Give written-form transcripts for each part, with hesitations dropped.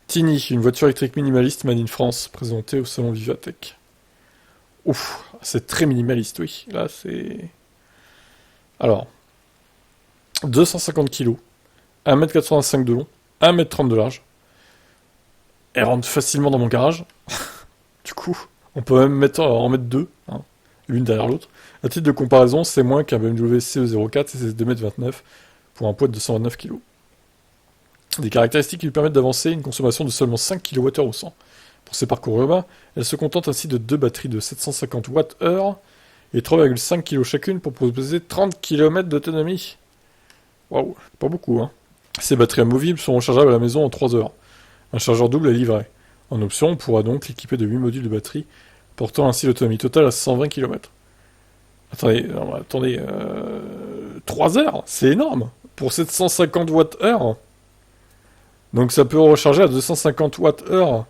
Tiny, une voiture électrique minimaliste made in France, présentée au salon Vivatech. Ouf, c'est très minimaliste, oui. Là, c'est... Alors, 250 kg, 1,85 m de long, 1,30 m de large. Elle rentre facilement dans mon garage. Du coup, on peut même en mettre deux, hein, l'une derrière l'autre. À titre de comparaison, c'est moins qu'un BMW CE04 et c'est 2,29 m pour un poids de 229 kg. Des caractéristiques qui lui permettent d'avancer une consommation de seulement 5 kWh au 100. Pour ses parcours urbains, elle se contente ainsi de deux batteries de 750 Wh et 3,5 kg chacune pour proposer 30 km d'autonomie. Waouh, pas beaucoup, hein. Ces batteries amovibles sont rechargeables à la maison en 3 heures. Un chargeur double est livré. En option, on pourra donc l'équiper de 8 modules de batterie, portant ainsi l'autonomie totale à 120 km. Attendez, 3 heures, c'est énorme pour 750 Wh. Donc ça peut recharger à 250 Wh.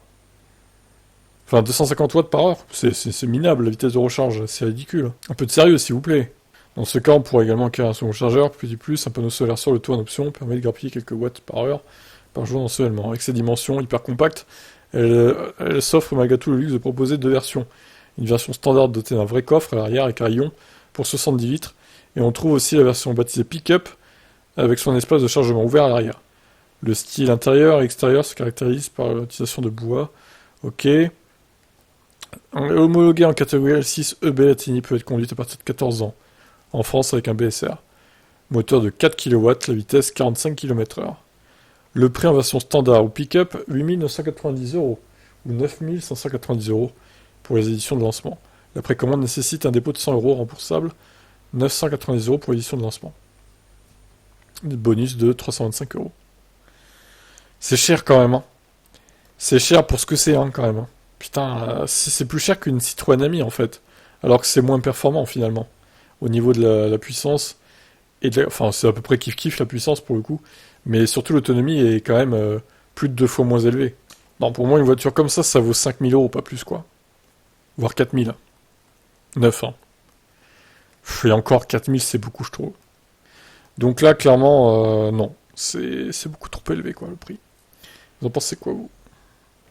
Enfin, 250 watts par heure. C'est minable la vitesse de recharge, c'est ridicule. Un peu de sérieux, s'il vous plaît. Dans ce cas, on pourra également acquérir un second chargeur, petit plus, un panneau solaire sur le toit en option, permet de grappiller quelques watts par heure, par jour mensuellement. Avec ses dimensions hyper compactes, elle s'offre malgré tout le luxe de proposer deux versions. Une version standard dotée d'un vrai coffre à l'arrière avec un rayon pour 70 litres, et on trouve aussi la version baptisée Pick-up, avec son espace de chargement ouvert à l'arrière. Le style intérieur et extérieur se caractérise par l'utilisation de bois. Ok. Homologué en catégorie L6 EB, la Tiny peut être conduite à partir de 14 ans. En France avec un BSR. Moteur de 4 kW, la vitesse 45 km/h. Le prix en version standard ou pick-up, 8 990 € ou 9 590 € pour les éditions de lancement. La précommande nécessite un dépôt de 100 € remboursable, 990 € pour l'édition de lancement. Bonus de 325 €. C'est cher quand même, hein. C'est cher pour ce que c'est, hein, quand même. Putain, c'est plus cher qu'une Citroën Ami, en fait. Alors que c'est moins performant, finalement. Au niveau de la puissance. Enfin, c'est à peu près kiff-kiff, la puissance, pour le coup. Mais surtout, l'autonomie est quand même plus de 2 fois moins élevée. Non, pour moi, une voiture comme ça vaut 5 000 €, pas plus, quoi. Voire 4 000. 9, hein. Et encore, 4 000, c'est beaucoup, je trouve. Donc là, clairement, non. C'est beaucoup trop élevé, quoi, le prix. Vous en pensez quoi, vous ?